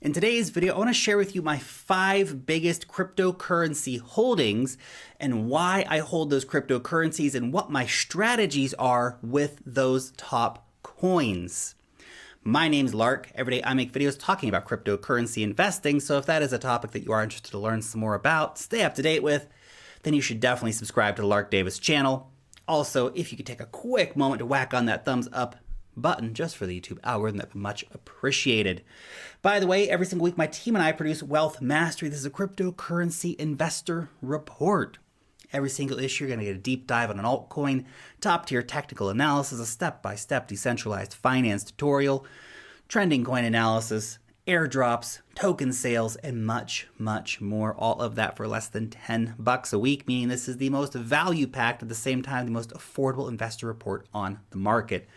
In today's video, I want to share with you my 5 biggest cryptocurrency holdings and why I hold those cryptocurrencies and what my strategies are with those top coins. My name's Lark. Every day I make videos talking about cryptocurrency investing, so if that is a topic that you are interested to learn some more about, stay up to date with, then you should definitely subscribe to the Lark Davis channel. Also, if you could take a quick moment to whack on that thumbs up button just for the YouTube algorithm, that'd be much appreciated. By the way, every single week my team and I produce Wealth Mastery. This is a cryptocurrency investor report. Every single issue, you're going to get a deep dive on an altcoin, top-tier technical analysis, a step-by-step decentralized finance tutorial, trending coin analysis, airdrops, token sales, and much, much more. All of that for less than $10 a week, meaning this is the most value-packed, at the same time, the most affordable investor report on the market.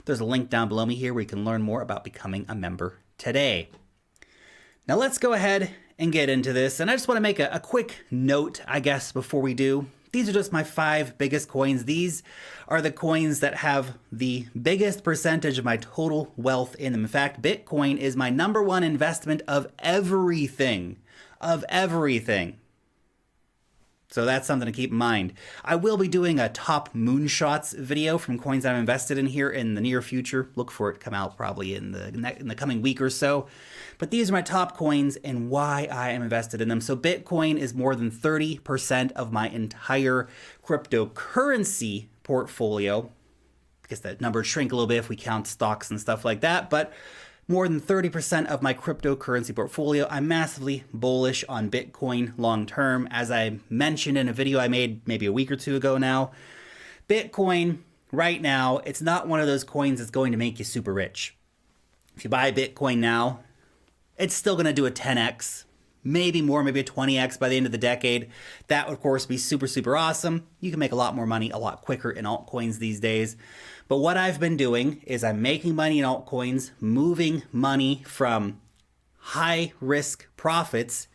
There's a link down below me here where you can learn more about becoming a member today. Now let's go ahead and get into this. And I just want to make a quick note, I guess, before we do. These are just my 5 biggest coins. These are the coins that have the biggest percentage of my total wealth in them. In fact, Bitcoin is my #1 investment of everything. So that's something to keep in mind. I will be doing a top moonshots video from coins I'm invested in here in the near future. Look for it to come out probably in the coming week or so. But these are my top coins and why I am invested in them. So Bitcoin is more than 30% of my entire cryptocurrency portfolio. I guess that number would shrink a little bit if we count stocks and stuff like that, but more than 30% of my cryptocurrency portfolio. I'm massively bullish on Bitcoin long term. As I mentioned in a video I made maybe a week or two ago now, Bitcoin right now, it's not one of those coins that's going to make you super rich. If you buy Bitcoin now, it's still going to do a 10x, maybe more, maybe a 20x by the end of the decade. That would, of course, be super, super awesome. You can make a lot more money a lot quicker in altcoins these days. But what I've been doing is I'm making money in altcoins, moving money from high risk profits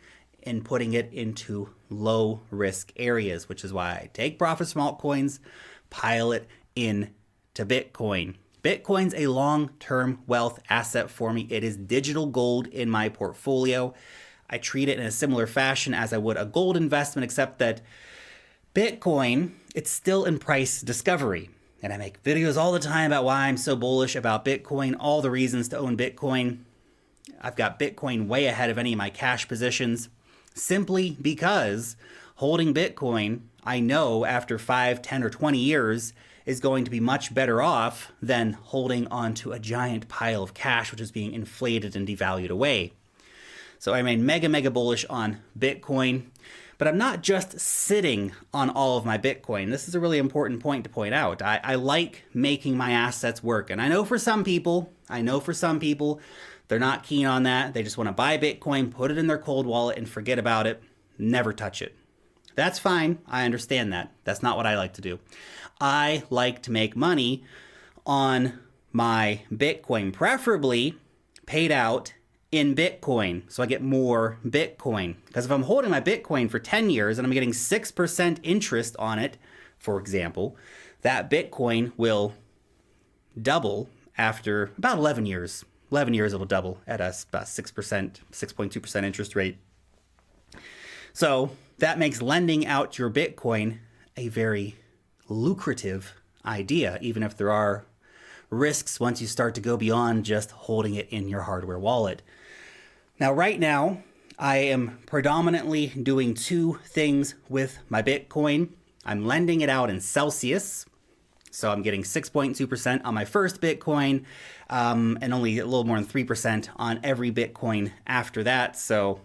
and putting it into low risk areas, which is why I take profits from altcoins, pile it into Bitcoin. Bitcoin's a long-term wealth asset for me. It is digital gold in my portfolio. I treat it in a similar fashion as I would a gold investment, except that Bitcoin, it's still in price discovery. And I make videos all the time about why I'm so bullish about Bitcoin, all the reasons to own Bitcoin. I've got Bitcoin way ahead of any of my cash positions, simply because holding Bitcoin, I know after 5, 10, or 20 years is going to be much better off than holding onto a giant pile of cash, which is being inflated and devalued away. So I remain mega bullish on Bitcoin. But I'm not just sitting on all of my Bitcoin. This is a really important point to point out. I like making my assets work. And I know for some people, they're not keen on that. They just want to buy Bitcoin, put it in their cold wallet, and forget about it. Never touch it. That's fine. I understand that. That's not what I like to do. I like to make money on my Bitcoin, preferably paid out in Bitcoin, so I get more Bitcoin. Because if I'm holding my Bitcoin for 10 years and I'm getting 6% interest on it, for example, that Bitcoin will double after about 11 years. 11 years it'll double at about 6%, 6.2% interest rate. So that makes lending out your Bitcoin a very lucrative idea, even if there are risks once you start to go beyond just holding it in your hardware wallet. Now, right now, I am predominantly doing 2 things with my Bitcoin. I'm lending it out in Celsius. So I'm getting 6.2% on my first Bitcoin, and only a little more than 3% on every Bitcoin after that. So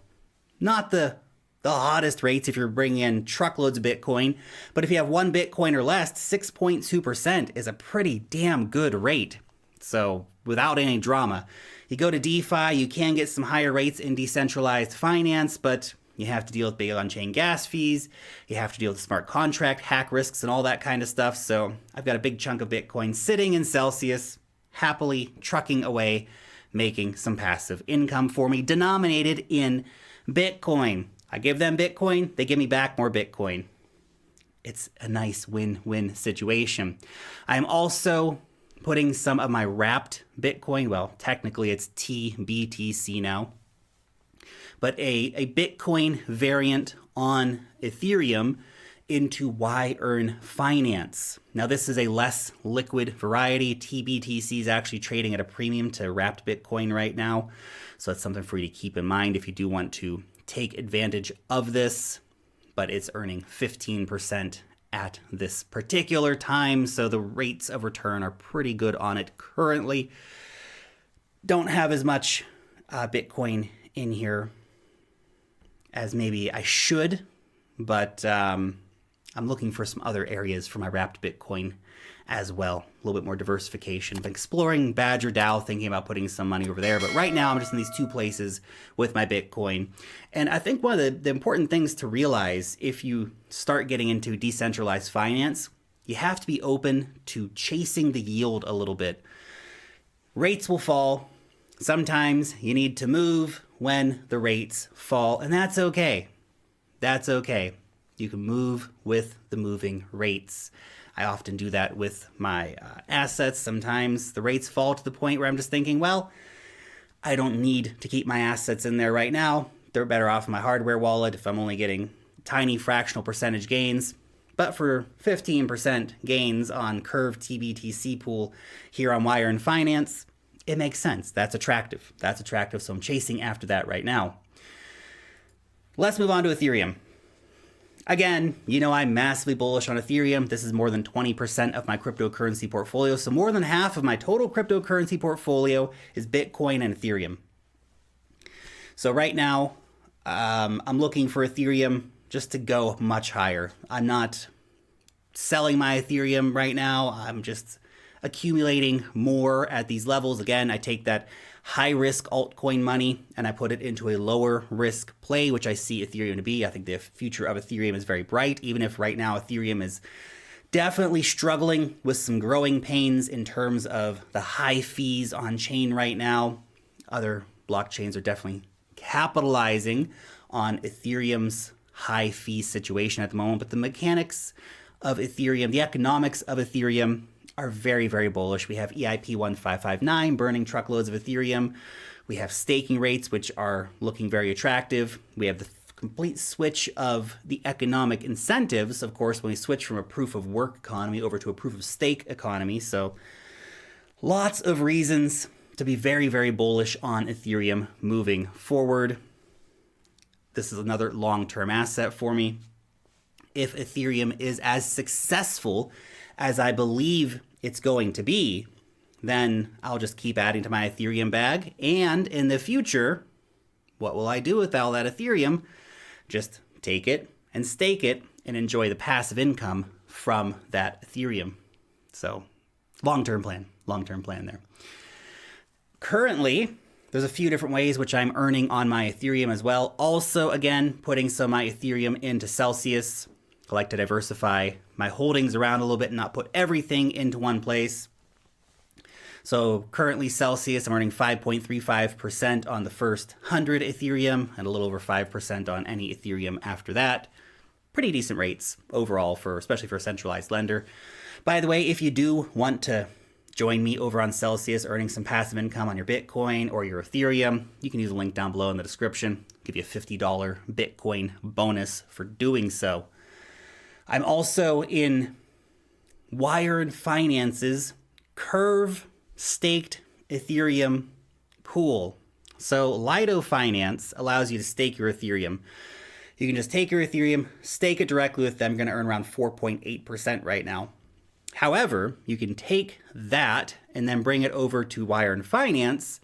not the hottest rates if you're bringing in truckloads of Bitcoin. But if you have 1 Bitcoin or less, 6.2% is a pretty damn good rate. So without any drama. You go to DeFi, you can get some higher rates in decentralized finance, but you have to deal with big on-chain gas fees. You have to deal with smart contract hack risks and all that kind of stuff. So I've got a big chunk of Bitcoin sitting in Celsius, happily trucking away, making some passive income for me, denominated in Bitcoin. I give them Bitcoin, they give me back more Bitcoin. It's a nice win-win situation. I'm also putting some of my wrapped Bitcoin, well, technically it's TBTC now, but a Bitcoin variant on Ethereum into Why Earn Finance. Now, this is a less liquid variety. TBTC is actually trading at a premium to wrapped Bitcoin right now. So that's something for you to keep in mind if you do want to take advantage of this. But it's earning 15% at this particular time. So the rates of return are pretty good on it currently. Don't have as much Bitcoin in here as maybe I should, but I'm looking for some other areas for my wrapped Bitcoin as well. A little bit more diversification. Been exploring Badger DAO, thinking about putting some money over there. But right now I'm just in these two places with my Bitcoin. And I think one of the important things to realize if you start getting into decentralized finance, you have to be open to chasing the yield a little bit. Rates will fall. Sometimes you need to move when the rates fall, and that's okay. That's okay. You can move with the moving rates. I often do that with my assets. Sometimes the rates fall to the point where I'm just thinking, well, I don't need to keep my assets in there right now. They're better off in my hardware wallet if I'm only getting tiny fractional percentage gains. But for 15% gains on Curve TBTC pool here on Why Earn Finance, it makes sense. That's attractive. That's attractive. So I'm chasing after that right now. Let's move on to Ethereum. Again, you know I'm massively bullish on Ethereum. This is more than 20% of my cryptocurrency portfolio. So more than half of my total cryptocurrency portfolio is Bitcoin and Ethereum. So right now, I'm looking for Ethereum just to go much higher. I'm not selling my Ethereum right now. I'm just accumulating more at these levels. Again, I take that high risk altcoin money and I put it into a lower risk play, which I see Ethereum to be. I think the future of Ethereum is very bright, even if right now Ethereum is definitely struggling with some growing pains in terms of the high fees on chain right now. Other blockchains are definitely capitalizing on Ethereum's high fee situation at the moment, but the mechanics of Ethereum, the economics of Ethereum are very, very bullish. We have EIP 1559 burning truckloads of Ethereum. We have staking rates, which are looking very attractive. We have the complete switch of the economic incentives, of course, when we switch from a proof of work economy over to a proof of stake economy. So lots of reasons to be very, very bullish on Ethereum moving forward. This is another long-term asset for me. If Ethereum is as successful as I believe it's going to be, then I'll just keep adding to my Ethereum bag. And in the future, what will I do with all that Ethereum? Just take it and stake it and enjoy the passive income from that Ethereum. So long-term plan there. Currently, there's a few different ways which I'm earning on my Ethereum as well. Also, again, putting some of my Ethereum into Celsius. I like to diversify my holdings around a little bit and not put everything into one place. So currently Celsius, I'm earning 5.35% on the first 100 Ethereum and a little over 5% on any Ethereum after that. Pretty decent rates overall, especially for a centralized lender. By the way, if you do want to join me over on Celsius, earning some passive income on your Bitcoin or your Ethereum, you can use the link down below in the description. I'll give you a $50 Bitcoin bonus for doing so. I'm also in Why Earn Finance's Curve staked Ethereum pool. So Lido Finance allows you to stake your Ethereum. You can just take your Ethereum, stake it directly with them. You're going to earn around 4.8% right now. However, you can take that and then bring it over to Why Earn Finance,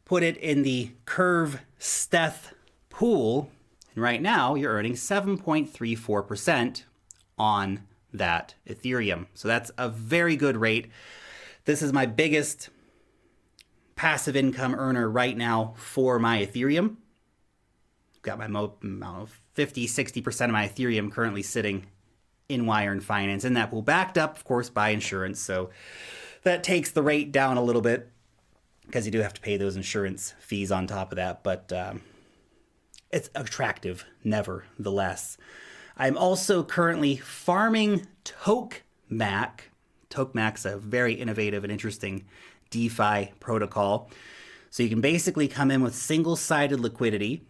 put it in the Curve Steth pool, and right now you're earning 7.34% on that Ethereum. So that's a very good rate. This is my biggest passive income earner right now for my Ethereum. Got my 50, 60% of my Ethereum currently sitting in Why Earn Finance, and that pool backed up, of course, by insurance. So that takes the rate down a little bit because you do have to pay those insurance fees on top of that, but it's attractive nevertheless. I'm also currently farming Tokmak. Tokmak's a very innovative and interesting DeFi protocol. So you can basically come in with single-sided liquidity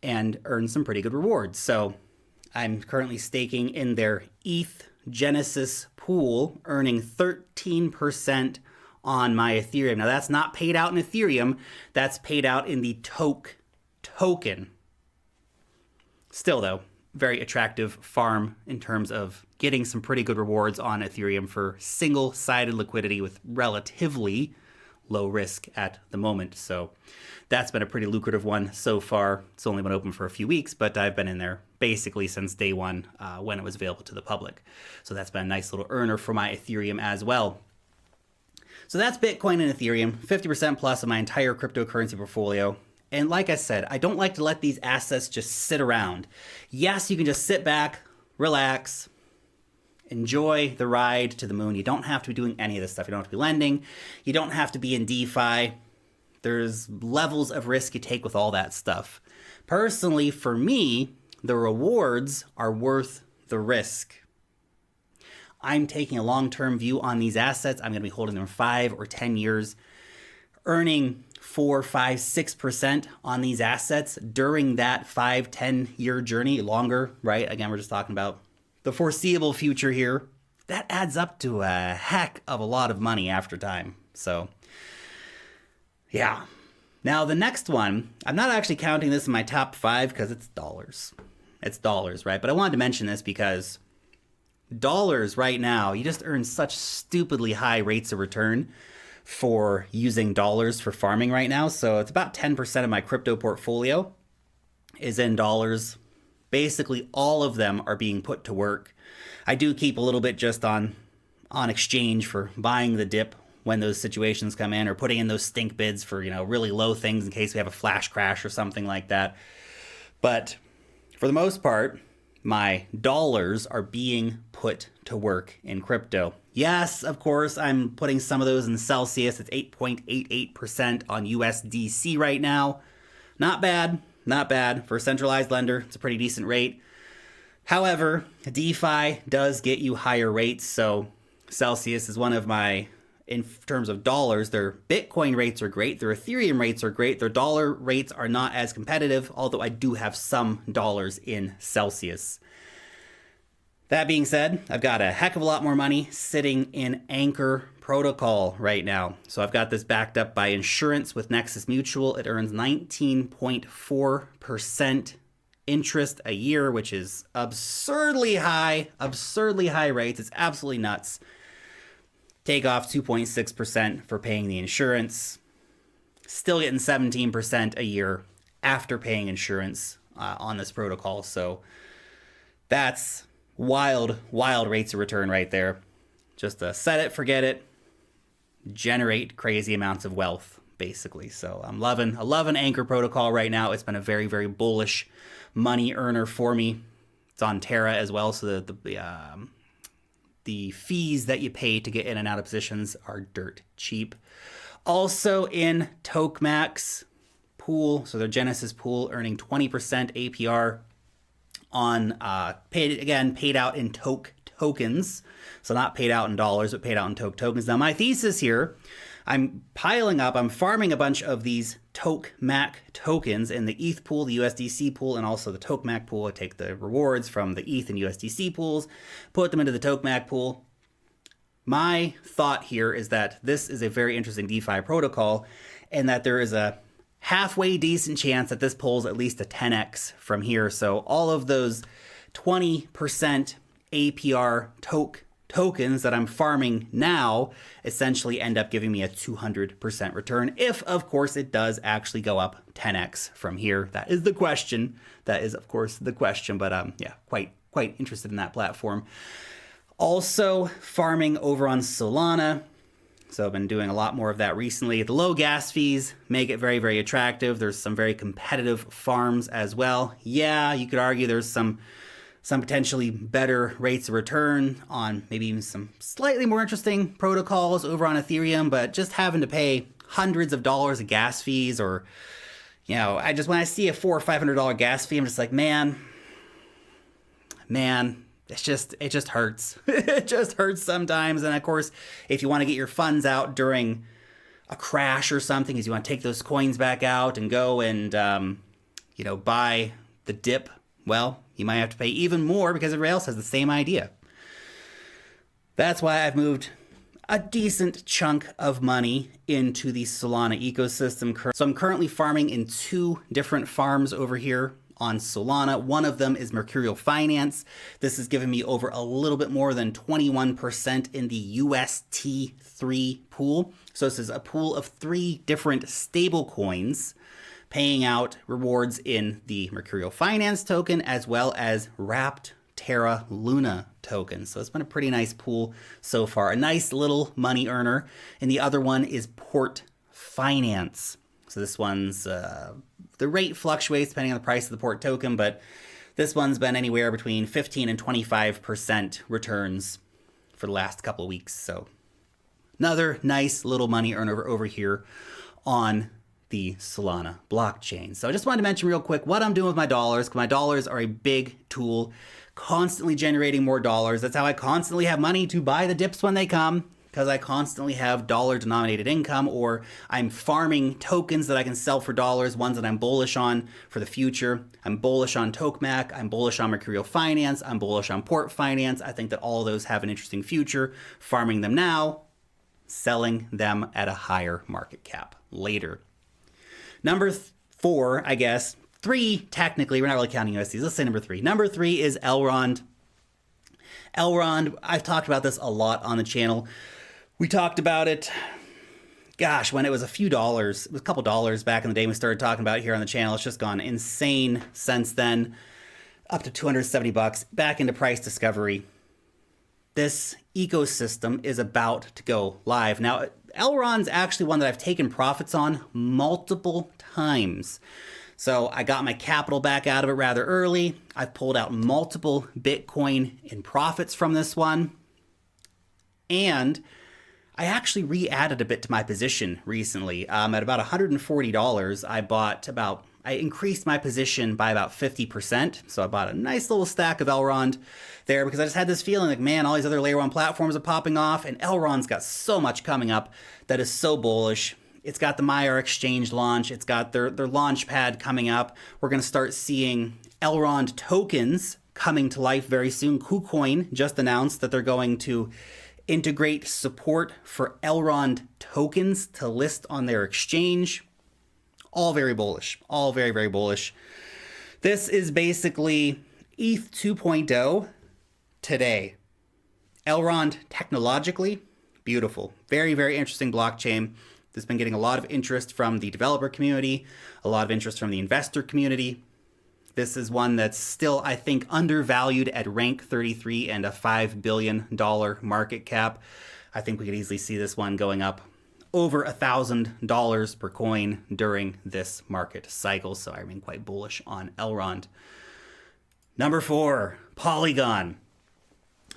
and earn some pretty good rewards. So I'm currently staking in their ETH Genesis pool, earning 13% on my Ethereum. Now that's not paid out in Ethereum, that's paid out in the token. Still though, very attractive farm in terms of getting some pretty good rewards on Ethereum for single-sided liquidity with relatively low risk at the moment. So that's been a pretty lucrative one so far. It's only been open for a few weeks, but I've been in there basically since day one when it was available to the public. So that's been a nice little earner for my Ethereum as well. So that's Bitcoin and Ethereum, 50% plus of my entire cryptocurrency portfolio. And like I said, I don't like to let these assets just sit around. Yes, you can just sit back, relax, enjoy the ride to the moon. You don't have to be doing any of this stuff. You don't have to be lending. You don't have to be in DeFi. There's levels of risk you take with all that stuff. Personally, for me, the rewards are worth the risk. I'm taking a long-term view on these assets. I'm going to be holding them 5 or 10 years, earning 4, 5, 6% on these assets during that 5, 10-year journey, longer, right? Again, we're just talking about the foreseeable future here. That adds up to a heck of a lot of money after time. So, yeah. Now, the next one, I'm not actually counting this in my top 5 because it's dollars. It's dollars, right? But I wanted to mention this because dollars right now, you just earn such stupidly high rates of return for using dollars for farming right now. So it's about 10% of my crypto portfolio is in dollars. Basically, all of them are being put to work. I do keep a little bit just on exchange for buying the dip when those situations come in, or putting in those stink bids for, really low things in case we have a flash crash or something like that. But for the most part, my dollars are being put to work in crypto. Yes, of course, I'm putting some of those in Celsius. It's 8.88% on USDC right now. Not bad, not bad. For a centralized lender, it's a pretty decent rate. However, DeFi does get you higher rates, so Celsius is one of my, in terms of dollars, their Bitcoin rates are great, their Ethereum rates are great, their dollar rates are not as competitive, although I do have some dollars in Celsius. That being said, I've got a heck of a lot more money sitting in Anchor Protocol right now. So I've got this backed up by insurance with Nexus Mutual. It earns 19.4% interest a year, which is absurdly high rates. It's absolutely nuts. Take off 2.6% for paying the insurance. Still getting 17% a year after paying insurance on this protocol. So that's wild rates of return right there. Just set it, forget it, generate crazy amounts of wealth, basically. So I'm loving Anchor Protocol right now. It's been a very, very bullish money earner for me. It's on Terra as well, so the fees that you pay to get in and out of positions are dirt cheap. Also in Tokemax pool, so their Genesis pool, earning 20% APR on paid out in tokens. So not paid out in dollars, but paid out in tokens. Now my thesis here, I'm farming a bunch of these Tokemac tokens in the ETH pool, the USDC pool, and also the Tokemac pool. I take the rewards from the ETH and USDC pools, put them into the Tokemac pool. My thought here is that this is a very interesting DeFi protocol, and that there is a halfway decent chance that this pulls at least a 10x from here. So all of those 20% APR tokens that I'm farming now essentially end up giving me a 200% return, if of course it does actually go up 10x from here. That is the question. That is of course the question, but yeah, quite interested in that platform. Also farming over on Solana. So I've been doing a lot more of that recently. The low gas fees make it very, very attractive. There's some very competitive farms as well. Yeah, you could argue there's some potentially better rates of return on maybe even some slightly more interesting protocols over on Ethereum, but just having to pay hundreds of dollars of gas fees, or, when I see a $400 or $500 gas fee, I'm just like, man, it just hurts. It just hurts sometimes. And of course, if you want to get your funds out during a crash or something, is you want to take those coins back out and go and, buy the dip, well, you might have to pay even more because everybody else has the same idea. That's why I've moved a decent chunk of money into the Solana ecosystem. So I'm currently farming in 2 different farms over here on Solana. One of them is Mercurial Finance. This has given me over a little bit more than 21% in the UST3 pool. So this is a pool of 3 different stable coins paying out rewards in the Mercurial Finance token as well as wrapped Terra Luna token. So it's been a pretty nice pool so far. A nice little money earner. And the other one is Port Finance. So this one's, the rate fluctuates depending on the price of the Port token, but this one's been anywhere between 15 and 25% returns for the last couple of weeks. So another nice little money earner over here on the Solana blockchain. So I just wanted to mention real quick what I'm doing with my dollars, because my dollars are a big tool, constantly generating more dollars. That's how I constantly have money to buy the dips when they come, because I constantly have dollar denominated income, or I'm farming tokens that I can sell for dollars, ones that I'm bullish on for the future. I'm bullish on Tokmak, I'm bullish on Mercurial Finance, I'm bullish on Port Finance. I think that all of those have an interesting future. Farming them now, selling them at a higher market cap later. Number 4, I guess. 3, technically, we're not really counting USDs. Let's say number 3. Number 3 is Elrond. Elrond, I've talked about this a lot on the channel. We talked about it, gosh, when it was a few dollars. It was a couple dollars back in the day when we started talking about it here on the channel. It's just gone insane since then. Up to $270, back into price discovery. This ecosystem is about to go live. Now, Elrond's actually one that I've taken profits on multiple times. So I got my capital back out of it rather early. I've pulled out multiple Bitcoin in profits from this one. And I actually re-added a bit to my position recently. At about $140, I increased my position by about 50%. So I bought a nice little stack of Elrond there because I just had this feeling like, man, all these other layer 1 platforms are popping off and Elrond's got so much coming up that is so bullish. It's got the Myar exchange launch. It's got their launch pad coming up. We're going to start seeing Elrond tokens coming to life very soon. KuCoin just announced that they're going to integrate support for Elrond tokens to list on their exchange. All very bullish. All very, very bullish. This is basically ETH 2.0 today. Elrond technologically, beautiful. Very, very interesting blockchain. This has been getting a lot of interest from the developer community, a lot of interest from the investor community. This is one that's still, I think, undervalued at rank 33 and a $5 billion market cap. I think we could easily see this one going up over $1,000 per coin during this market cycle. So I remain quite bullish on Elrond. Number 4, Polygon.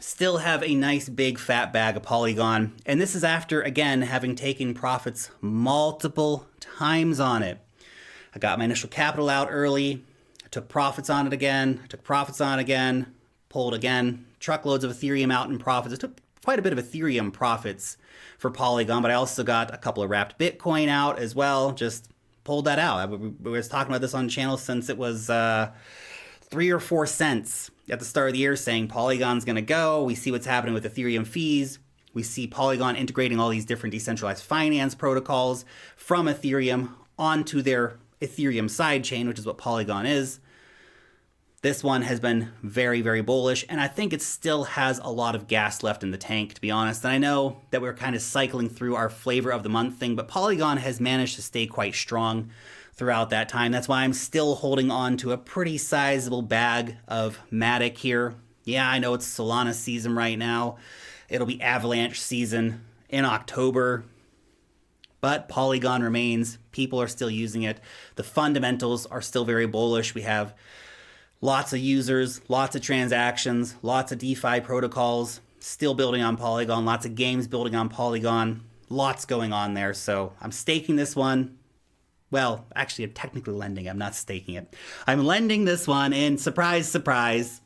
Still have a nice big fat bag of Polygon. And this is after, again, having taken profits multiple times on it. I got my initial capital out early. I took profits on it again. I took profits on it again. Pulled again. Truckloads of Ethereum out in profits. I took quite a bit of Ethereum profits for Polygon, but I also got a couple of wrapped Bitcoin out as well. Just pulled that out. We was talking about this on the channel since it was 3 or 4 cents at the start of the year, saying Polygon's going to go. We see what's happening with Ethereum fees. We see Polygon integrating all these different decentralized finance protocols from Ethereum onto their Ethereum sidechain, which is what Polygon is. This one has been very, very bullish, and I think it still has a lot of gas left in the tank, to be honest. And I know that we're kind of cycling through our flavor of the month thing, but Polygon has managed to stay quite strong throughout that time. That's why I'm still holding on to a pretty sizable bag of Matic here. Yeah, I know it's Solana season right now. It'll be Avalanche season in October, but Polygon remains. People are still using it. The fundamentals are still very bullish. We have lots of users, lots of transactions, lots of DeFi protocols still building on Polygon, lots of games building on Polygon, lots going on there. So I'm staking this one. Well, actually, I'm technically lending. I'm not staking it. I'm lending this one in, surprise, surprise,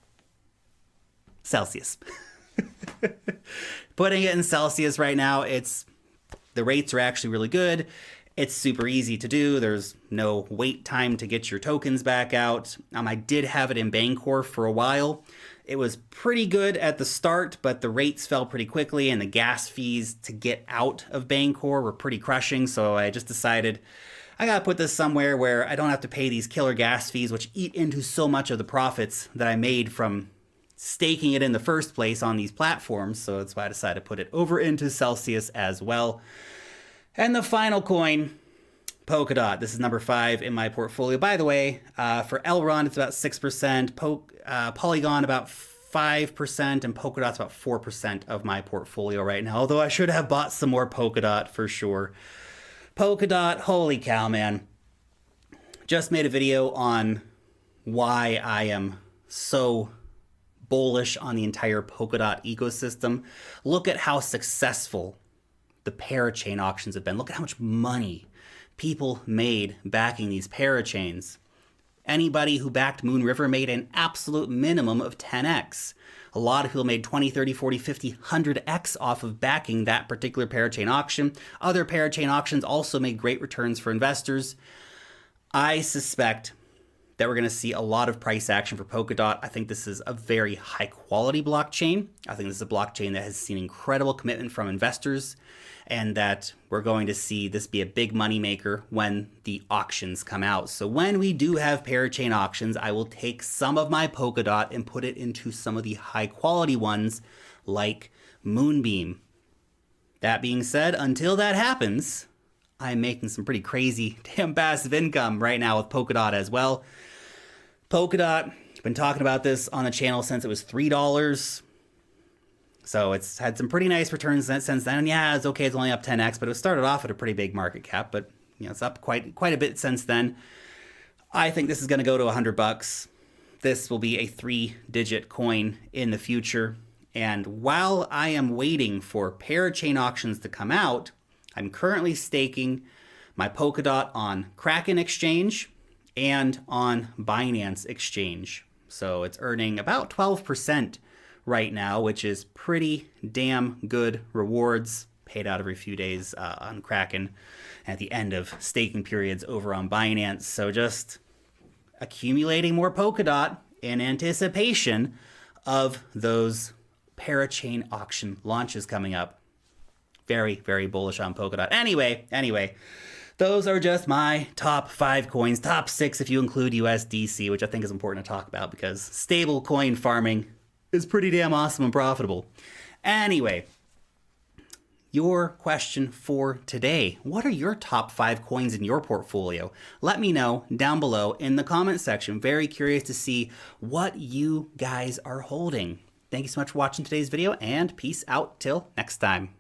Celsius. Putting it in Celsius right now, the rates are actually really good. It's super easy to do. There's no wait time to get your tokens back out. I did have it in Bancor for a while. It was pretty good at the start, but the rates fell pretty quickly and the gas fees to get out of Bancor were pretty crushing. So I just decided I gotta put this somewhere where I don't have to pay these killer gas fees, which eat into so much of the profits that I made from staking it in the first place on these platforms. So that's why I decided to put it over into Celsius as well. And the final coin, Polka Dot. This is number 5 in my portfolio. By the way, for Elrond, it's about 6%, Polygon about 5%, and Polka Dot's about 4% of my portfolio right now. Although I should have bought some more Polka Dot for sure. Polka Dot, holy cow, man. Just made a video on why I am so bullish on the entire Polka Dot ecosystem. Look at how successful the parachain auctions have been. Look at how much money people made backing these parachains. Anybody who backed Moon River made an absolute minimum of 10x. A lot of people made 20, 30, 40, 50, 100x off of backing that particular parachain auction. Other parachain auctions also made great returns for investors. I suspect that we're going to see a lot of price action for Polka Dot. I think this is a very high quality blockchain. I think this is a blockchain that has seen incredible commitment from investors, and that we're going to see this be a big money maker when the auctions come out. So when we do have parachain auctions, I will take some of my Polka Dot and put it into some of the high quality ones like Moonbeam. That being said, until that happens, I'm making some pretty crazy damn passive income right now with Polka Dot as well. Polka Dot, I've been talking about this on the channel since it was $3. So it's had some pretty nice returns since then. And yeah, it's okay, it's only up 10x, but it started off at a pretty big market cap, but it's up quite a bit since then. I think this is going to go to $100. This will be a 3-digit coin in the future. And while I am waiting for parachain auctions to come out, I'm currently staking my Polka Dot on Kraken Exchange and on Binance Exchange. So it's earning about 12% right now, which is pretty damn good rewards, paid out every few days on Kraken at the end of staking periods over on Binance. So just accumulating more Polka Dot in anticipation of those parachain auction launches coming up. Very, very bullish on Polka Dot. Anyway, those are just my top 5 coins, top 6 if you include USDC, which I think is important to talk about because stable coin farming is pretty damn awesome and profitable. Anyway, your question for today. What are your top 5 coins in your portfolio? Let me know down below in the comment section. Very curious to see what you guys are holding. Thank you so much for watching today's video, and peace out till next time.